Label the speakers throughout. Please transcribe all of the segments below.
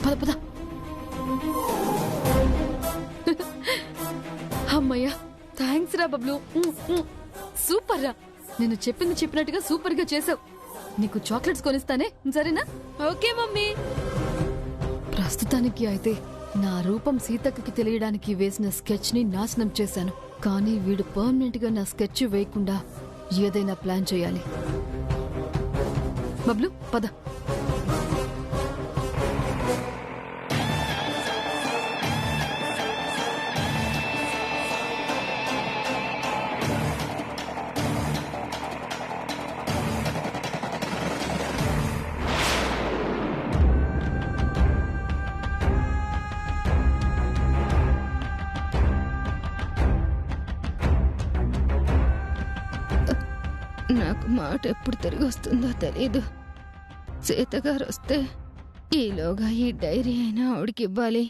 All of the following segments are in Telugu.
Speaker 1: పద పద. అమ్మయ్యా, థ్యాంక్స్ రా బబ్లు. సూపర్ రా, నేను చెప్పినట్టుగా సూపర్ గా చేసావు. నీకు చాక్లెట్స్ కొనిస్తానే, సరేనా?
Speaker 2: Okay mummy.
Speaker 1: ప్రస్తుతానికి అయితే నా రూపం సీతక్కకి తెలియడానికి వేసిన స్కెచ్ ని నాశనం చేశాను. కానీ వీడు పర్మనెంట్ గా నా స్కెచ్ వేయకుండా ఏదైనా ప్లాన్ చేయాలి. బబ్లు పద.
Speaker 2: నాకు మాట ఎప్పుడు తిరిగి వస్తుందో తెలీదు. సీతగారు వస్తే ఈలోగా ఈ డైరీ అయినా ఆవిడకి ఇవ్వాలి.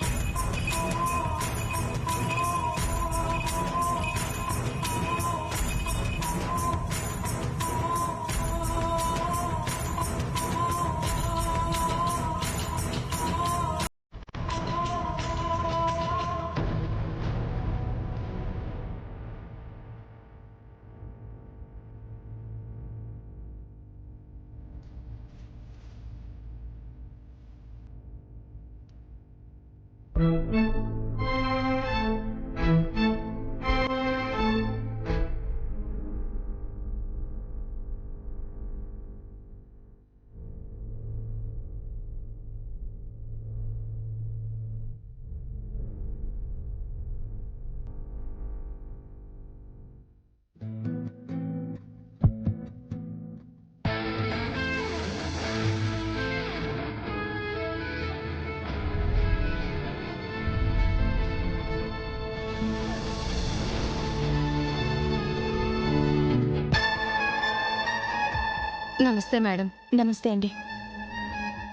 Speaker 2: నమస్తే మేడం.
Speaker 3: నమస్తే అండి.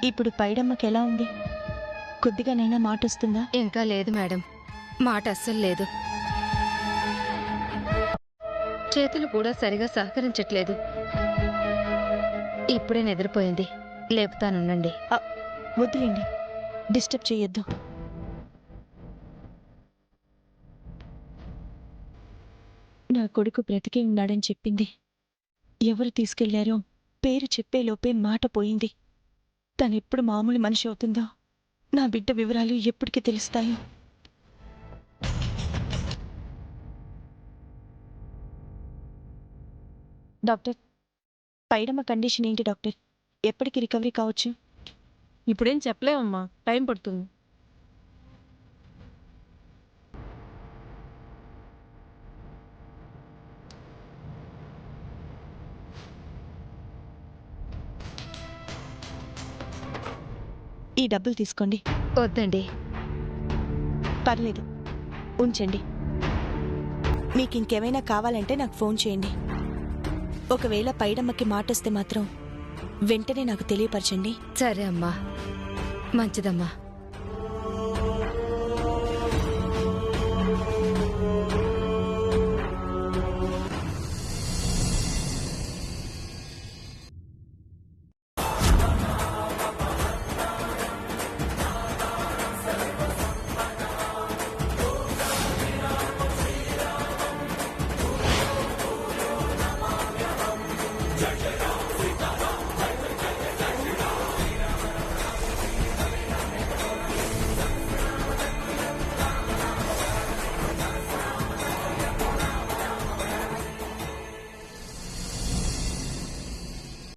Speaker 3: ఇప్పుడు పైడమ్మకి ఎలా ఉంది? కొద్దిగానైనా మాట వస్తుందా?
Speaker 2: ఇంకా లేదు మేడం, మాట అస్సలు లేదు. చేతులు కూడా సరిగా సహకరించట్లేదు. ఇప్పుడే నిద్రపోయింది, లేపుతానుండండి.
Speaker 3: వద్దులేండి, డిస్టర్బ్ చేయొద్దు. నా కొడుకు బ్రతికే ఉన్నాడని చెప్పింది. ఎవరు తీసుకెళ్లారో పేరు చెప్పేలోపే మాట పోయింది. తనెప్పుడు మామూలు మనిషి అవుతుందో, నా బిడ్డ వివరాలు ఎప్పటికి తెలుస్తాయో. డాక్టర్, పైడమ్మ కండిషన్ ఏంటి డాక్టర్? ఎప్పటికి రికవరీ కావచ్చు?
Speaker 4: ఇప్పుడేం చెప్పలేమమ్మా, టైం పడుతుంది.
Speaker 3: ఈ డబ్బులు తీసుకోండి.
Speaker 2: వద్దండి.
Speaker 3: పర్లేదు, ఉంచండి. మీకు ఇంకేమైనా కావాలంటే నాకు ఫోన్ చేయండి. ఒకవేళ పైడమ్మకి మాటొస్తే మాత్రం వెంటనే నాకు తెలియపరచండి.
Speaker 2: సరే అమ్మా, మంచిదమ్మా.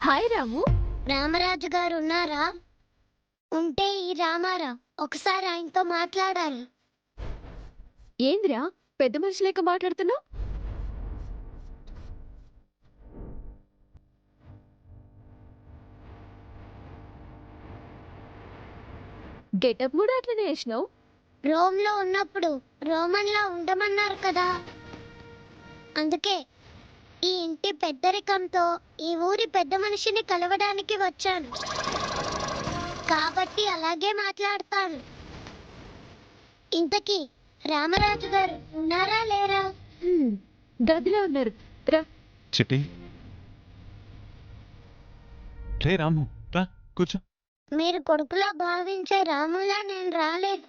Speaker 5: హాయ్ రాము. రామరాజు గారు ఉన్నారా? ఉంటే ఈ రామారా, ఒకసారి ఆయనతో మాట్లాడాలి.
Speaker 1: ఏందిరా పెద్ద మనిషి లేక మాట్లాడుతున్నావు? గెటప్ కూడా అట్లనే వేసినావు.
Speaker 5: రోమ్ లో ఉన్నప్పుడు రోమన్లా ఉండమన్నారు కదా, అందుకే ఈ ఇంటి పెద్దరికంతో ఈ ఊరి పెద్ద మనిషిని కలవడానికి వచ్చాను. కాబట్టి అలాగే మాట్లాడతాను. ఇంతకీ రామరాజు గారు ఉన్నారా లేరా?
Speaker 1: గదిలో ఉన్నారు. రా
Speaker 6: చిట్టి, రే రాము, రా కూర్చో.
Speaker 5: మీరు కొడుకులా భావించే రాములా నేను రాలేదు.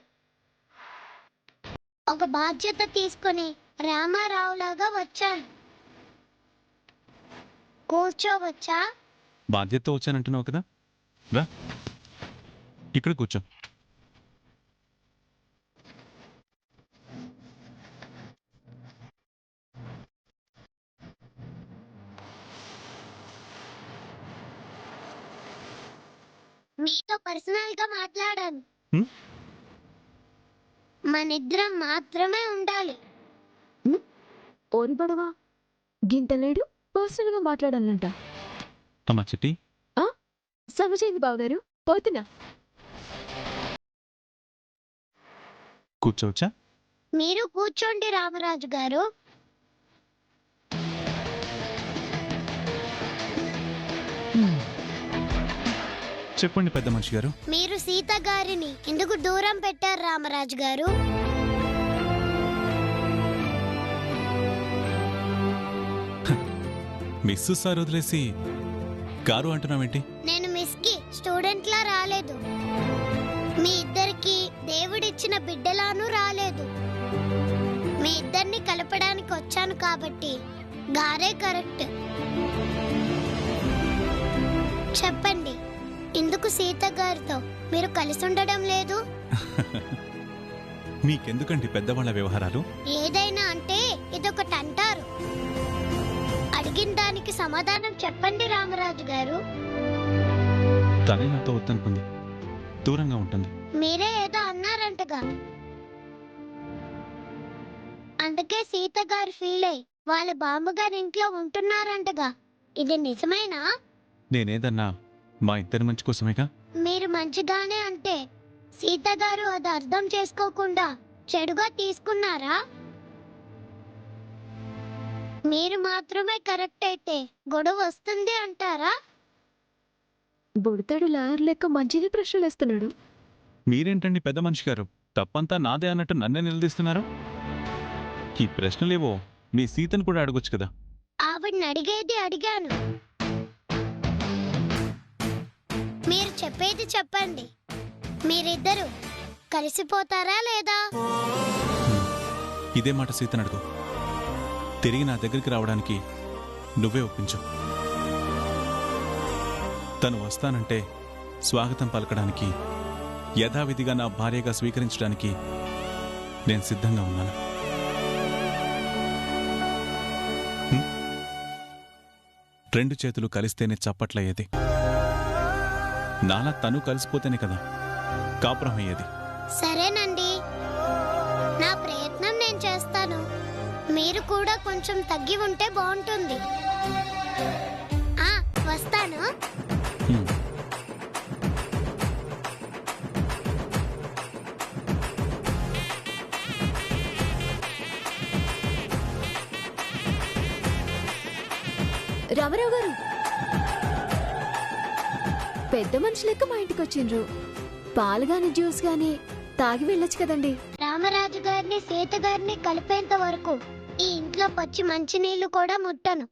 Speaker 5: ఒక బాధ్యత తీసుకుని రామారావులాగా వచ్చాను. కూర్చోవచ్చా?
Speaker 6: బాధ్యతతో వచ్చానంటున్నావు కదా, రా ఇక్కడ కూర్చో.
Speaker 5: మీతో పర్సనల్ గా మాట్లాడాను.
Speaker 6: హ్మ్?
Speaker 5: మనిద్దరం మాత్రమే ఉండాలి.
Speaker 1: ఓరి బడవా, గింతలేడు పర్సనల్ గా మాట్లాడాలంట.
Speaker 6: అమ్మా చిట్టి,
Speaker 1: సమజైంది బావగారు, పోతున్నా.
Speaker 6: కూర్చోవచ్చా?
Speaker 5: మీరు కూర్చోండి రామరాజు గారు.
Speaker 6: చెప్పండి పెద్ద మనిషి గారు.
Speaker 5: మీరు సీత గారిని ఎందుకు దూరం పెట్టారు రామరాజు గారు?
Speaker 6: మిస్సు సార్ వదిలేసి గారు అంటున్నావేంటి?
Speaker 5: నేను మిస్ కి స్టూడెంట్ లా రాలేదు. మీ ఇద్దరికి దేవుడిచ్చిన బిడ్డలాను రాలేదు. మీ ఇద్దరిని కలపడానికి వచ్చాను కాబట్టి గారే కరెక్ట్. చెప్పండి, ఎందుకు సీత గారితో మీరు కలిసి ఉండడం లేదు?
Speaker 6: మీకెందుకండి పెద్దవాళ్ళ వ్యవహారాలు?
Speaker 5: ఏదైనా అంటే ఇదొకటి అంటారు. అడిగిన దానికి సమాధానం చెప్పండి రామరాజు గారు.
Speaker 6: తనే నాతో వద్దనుకుంది, దూరంగా ఉంటుంది.
Speaker 5: మీరే ఏదో అన్నారంటగా, అందుకే సీత గారు ఫీల్ అయ్యి వాళ్ళ బామ్మగారి ఇంట్లో ఉంటున్నారంటగా. ఇది నిజమేనా?
Speaker 6: నేనేదన్నా మా ఇద్దరి మంచి కోసమేగా.
Speaker 5: మీరు మంచిగానే అంటే సీత గారు అది అర్థం చేసుకోకుండా చెడుగా తీసుకున్నారా? మీరు మాత్రమే కరెక్ట్ అయితే గొడవ వస్తుంది అంటారా?
Speaker 1: బుడతాడు లాయర్ లెక్క మంచిగా ప్రశ్నలు వేస్తున్నాడు.
Speaker 6: మీరేంటండి పెద్ద మనిషి గారు, తప్పంతా నాదే అన్నట్టు నన్నే నిలదీస్తున్నారు? ఈ ప్రశ్నలేవో మీ సీతను కూడా అడగొచ్చు కదా.
Speaker 5: ఆవిడని అడిగేది అడిగాను. మీరు చెప్పేది చెప్పండి. మీరిద్దరు కలిసిపోతారా లేదా?
Speaker 6: ఇదే మాట సీతను అడుగు. తిరిగి నా దగ్గరికి రావడానికి నువ్వే ఒప్పించు. తను వస్తానంటే స్వాగతం పలకడానికి, యథావిధిగా నా భార్యగా స్వీకరించడానికి నేను సిద్ధంగా ఉన్నాను. రెండు చేతులు కలిస్తేనే చప్పట్లయ్యేది. నాలా తను కలిసిపోతేనే కదా కాపురం అయ్యేది.
Speaker 5: సరేనండి, నా ప్రయత్నం నేను చేస్తాను. మీరు కూడా కొంచెం తగ్గి ఉంటే బాగుంటుంది. వస్తాను.
Speaker 1: రామారావు గారు, పెద్ద మనిషి లెక్క మా ఇంటికి వచ్చిండ్రు. పాలు గాని జ్యూస్ గాని తాగి వెళ్ళొచ్చు కదండి.
Speaker 5: రామరాజు గారిని సీత గారిని కలిపేంత వరకు ఈ ఇంట్లో పచ్చి మంచినీళ్లు కూడా ముట్టను.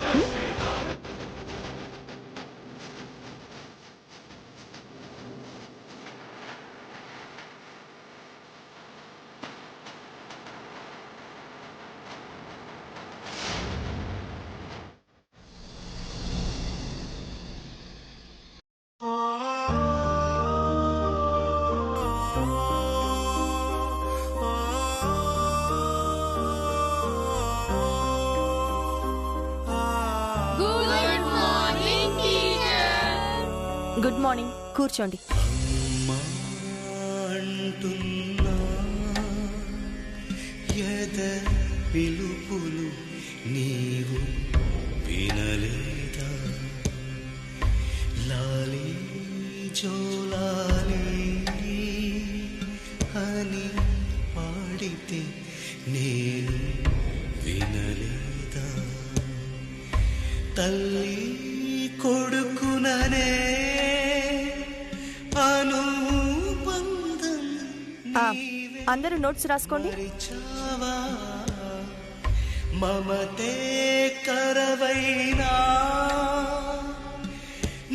Speaker 3: Good morning. కూర్చోండి.
Speaker 7: పిలుపులు నీవు వినలేదా? లాలి జోలాలి అని పాడితే నేను వినలేదా? తల్లి కొడుకుననే అనుబంధం
Speaker 3: అందరూ నోట్స్ రాసుకోండి.
Speaker 7: మమతే కరవైనా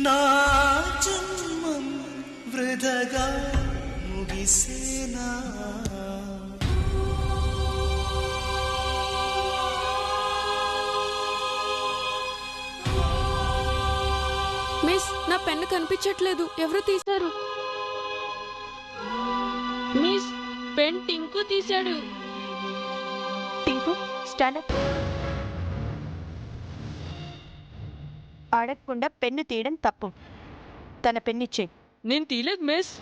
Speaker 7: నా జన్మం వృధగా ముగిసేనా
Speaker 8: మిస్ నా పెన్ను కనిపించట్లేదు, ఎవరు తీశారు?
Speaker 4: మిస్ పెన్ టింకు తీశాడు.
Speaker 3: టింకు స్టాండప్. అడగకుండా పెన్ను తీయడం తప్పు. తన పెన్నిచ్చే.
Speaker 4: నేను తీయలేదు మిస్.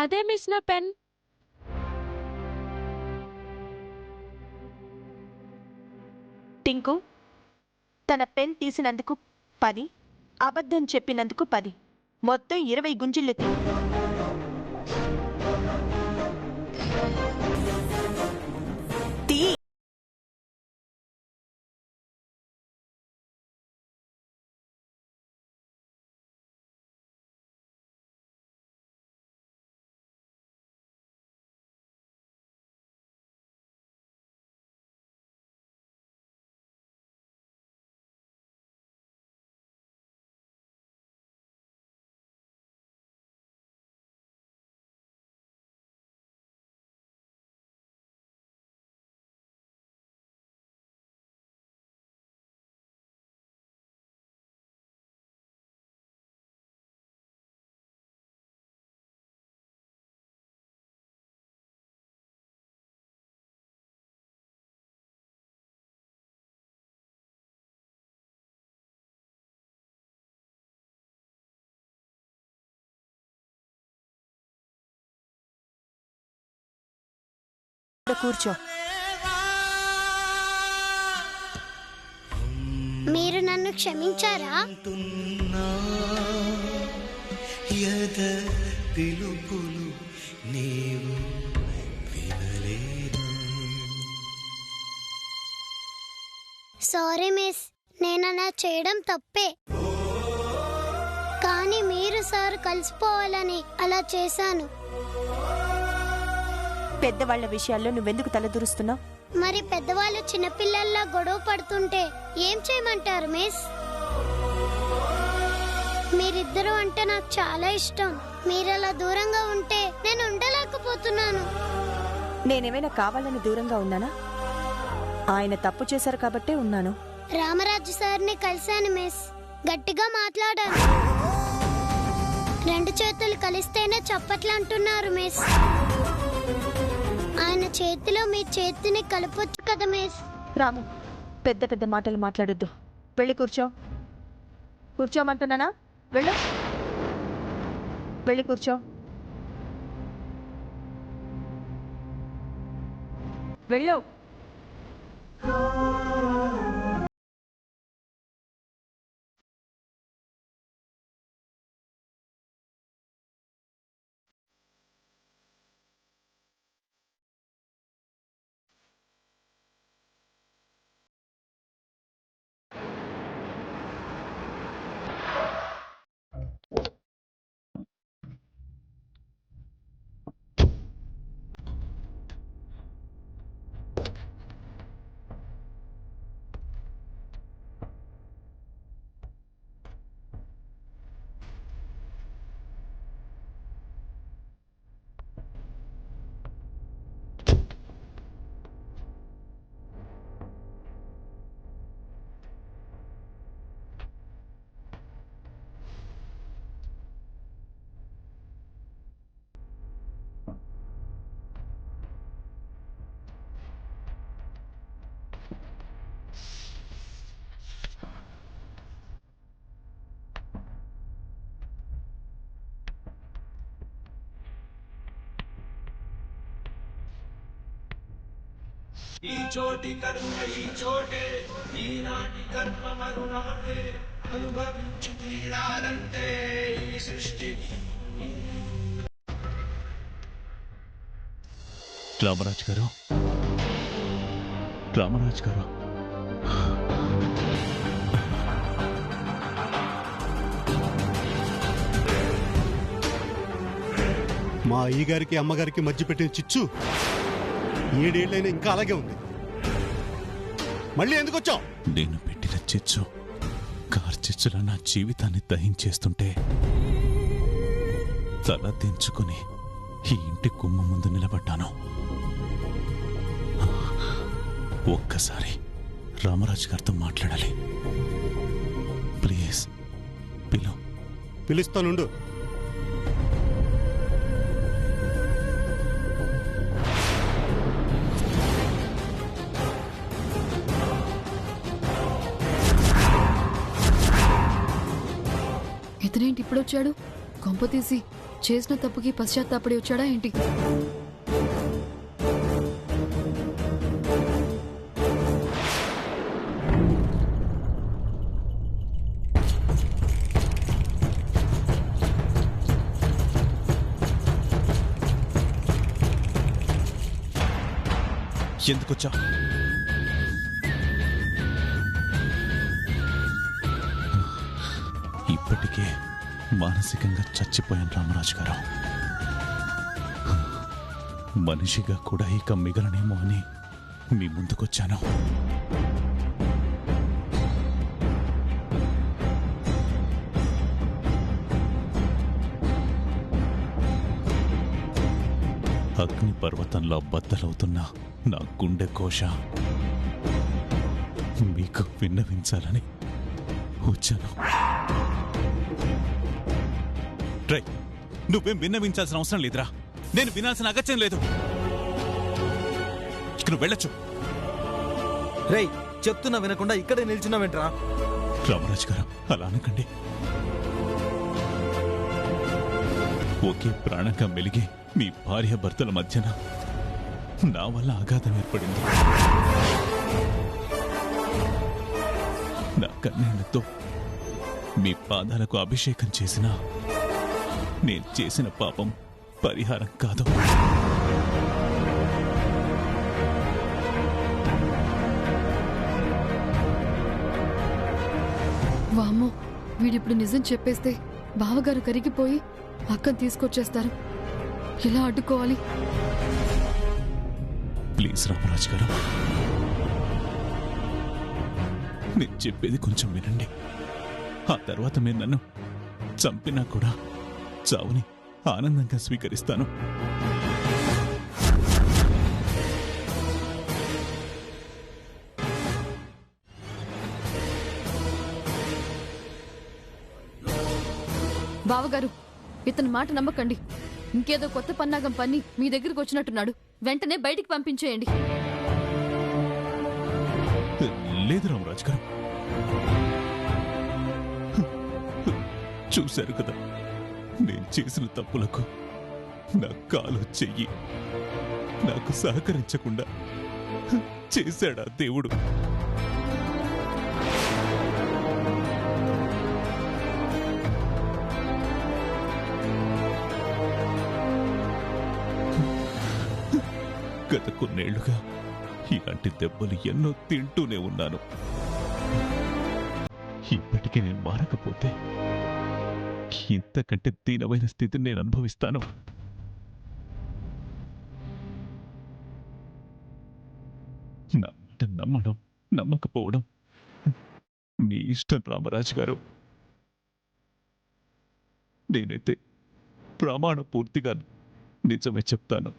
Speaker 8: అదే మిస్ నా పెన్.
Speaker 3: టింకు తన పెన్ తీసినందుకు 10, అబద్ధం చెప్పినందుకు 10, మొత్తం 20 గుంజిళ్ళు తీ. తీ. కూర్చో.
Speaker 5: మీరు నన్ను క్షమించారా?
Speaker 7: అంటున్నా యద పిలుపులు నీవు వినలేదా
Speaker 5: సారీ మిస్, నేను అలా చేయడం తప్పే. కానీ మీరు సార్ కలిసిపోవాలని అలా చేశాను.
Speaker 3: పెద్దవాళ్ల విషయాల్లో నువ్వెందుకు తలదూరుస్తున్నావు?
Speaker 5: మరి పెద్దవాళ్ళు చిన్నపిల్లల్లా గొడవ పడుతుంటే ఏం చేయమంటారు మిస్? మీరిద్దరూ అంటే నాకు చాలా ఇష్టం. మీరు అలా దూరంగా ఉంటే నేను ఉండలేకపోతున్నాను.
Speaker 3: నేనేమైనా కావాలని దూరంగా ఉన్నానా? ఆయన తప్పు చేశారు కాబట్టే ఉన్నాను.
Speaker 5: రామరాజు సార్ని కలిశాను మిస్. గట్టిగా మాట్లాడాను. 2 చేతులు కలిస్తేనే చప్పట్లు అంటున్నారు మిస్. ఆయన చేతిలో మీ చేతిని కలపొచ్చు కదా మిస్.
Speaker 3: రాము, పెద్ద పెద్ద మాటలు మాట్లాడొద్దు. వెళ్ళి కూర్చో. కూర్చోమంటున్నానా? వెళ్ళు. వెళ్ళి కూర్చో. వెళ్ళు.
Speaker 9: ఈ చోటి కర్మ ఈ చోటే ఈనాటి కర్మ మరునాటే అనుభవించి తీరాలంటే ఈ సృష్టి.
Speaker 6: రామరాజ్ గారు, రామరాజ్ గారు,
Speaker 10: మా అయ్యగారికి అమ్మగారికి మధ్య పెట్టిన చిచ్చు 7 ఏళ్ళైనా ఇంకా అలాగే ఉంది. మళ్ళీ ఎందుకు వచ్చావు?
Speaker 6: నేను పెట్టిన చిచ్చు కార్చిచ్చులా నా జీవితాన్ని దహించేస్తుంటే తల దించుకుని ఈ ఇంటి గుమ్మ ముందు నిలబడ్డాను. ఒక్కసారి రామరాజు గారితో మాట్లాడాలి. ప్లీజ్
Speaker 10: పిలుస్తానుండు.
Speaker 1: ఇతనేంటి ఇప్పుడొచ్చాడు? కొంప తీసి చేసిన తప్పుకి పశ్చాత్తాపడి వచ్చాడా ఏంటి?
Speaker 6: ఎందుకొచ్చా? ఇప్పటికే మానసికంగా చచ్చిపోయాను రామరాజు గారు. మనిషిగా కూడా ఇక మిగలనేమో అని మీ ముందుకొచ్చాను. అగ్ని పర్వతంలో బద్దలవుతున్న నా గుండె కోశ మీకు విన్నవించాలని వచ్చాను. ట్రై నువ్వేం విన్నవించాల్సిన అవసరం లేదురా. నేను వినాల్సిన అగత్యం లేదు. నువ్వు వెళ్ళొచ్చు.
Speaker 11: రేయ్, చెప్తున్నా వినకుండా ఇక్కడే నిల్చున్నావేంట్రా?
Speaker 6: రామరాజు గారు అలా అనకండి. ఒకే ప్రాణంగా మెలిగే మీ భార్య భర్తల మధ్యన నా వల్ల ఆఘాతం ఏర్పడింది. నా కన్నీళ్లతో మీ పాదాలకు అభిషేకం చేసినా నేను చేసిన పాపం పరిహారం కాదు.
Speaker 1: వామ్మో, వీడిప్పుడు నిజం చెప్పేస్తే బావగారు కరిగిపోయి అక్కని తీసుకొచ్చేస్తారు. ఎలా అడ్డుకోవాలి?
Speaker 6: ప్లీజ్ రామరాజు గారు, నేను చెప్పేది కొంచెం వినండి. ఆ తర్వాత మీరు నన్ను చంపినా కూడా చావుని ఆనందంగా స్వీకరిస్తాను.
Speaker 1: బావగారు, ఇతని మాట నమ్మకండి. ఇంకేదో కొత్త పన్నాగం పన్ని మీ దగ్గరికి వచ్చినట్టున్నాడు. వెంటనే బయటికి పంపించేయండి.
Speaker 6: లేదు రామరాజు గారు, చూశారు కదా నేను చేసిన తప్పులకు నా కాలు చెయ్యి నాకు సహకరించకుండా చేశాడా దేవుడు. గత కొన్నేళ్లుగా ఇలాంటి దెబ్బలు ఎన్నో తింటూనే ఉన్నాను. ఇప్పటికీ నేను మారకపోతే ఇంతకంటే దీనమైన స్థితిని నేను అనుభవిస్తాను. నా మాట నమ్మడం నమ్మకపోవడం మీ ఇష్టం రామరాజు గారు. నేనైతే ప్రమాణ పూర్తిగా నిజమే చెప్తాను.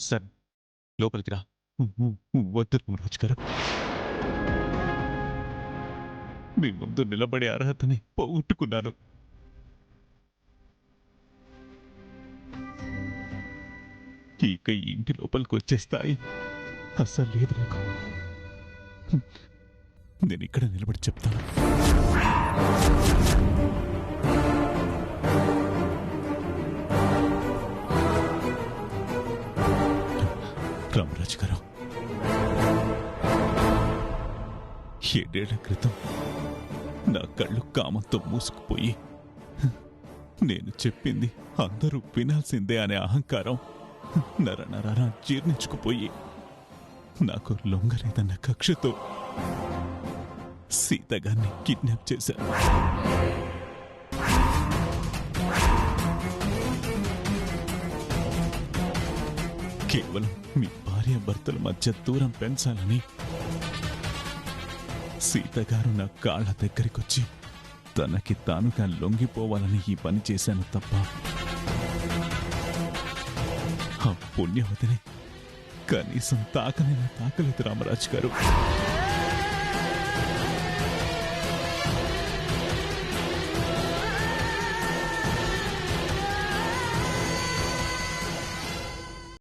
Speaker 6: సార్ లోపలికి రా. వద్దు రామరాజు గారు, మీ ముందు నిలబడే అర్హతని పోగొట్టుకున్నాను. ఇక ఈ ఇంటి లోపలికి వచ్చే స్థాయి అస్సలు లేదు నాకు. నేను ఇక్కడ నిలబడి చెప్తాను. రామరాజు గారు, 7 ఏళ్ల క్రితం నా కళ్ళు కామంతో మూసుకుపోయి నేను చెప్పింది అందరూ వినాల్సిందే అనే అహంకారం నరనరారా జీర్ణించుకుపోయి నాకు లొంగలేదన్న కక్షతో సీతగాన్ని కిడ్నాప్ చేశాను. కేవలం మీ భార్యాభర్తల మధ్య దూరం పెంచాలని సీతగారు నా కాళ్ళ దగ్గరికొచ్చి తనకి తానుగా లొంగిపోవాలని ఈ పని చేశాను తప్ప ఆ పుణ్యవతిని కనీసం తాకలేదు రామరాజు గారు.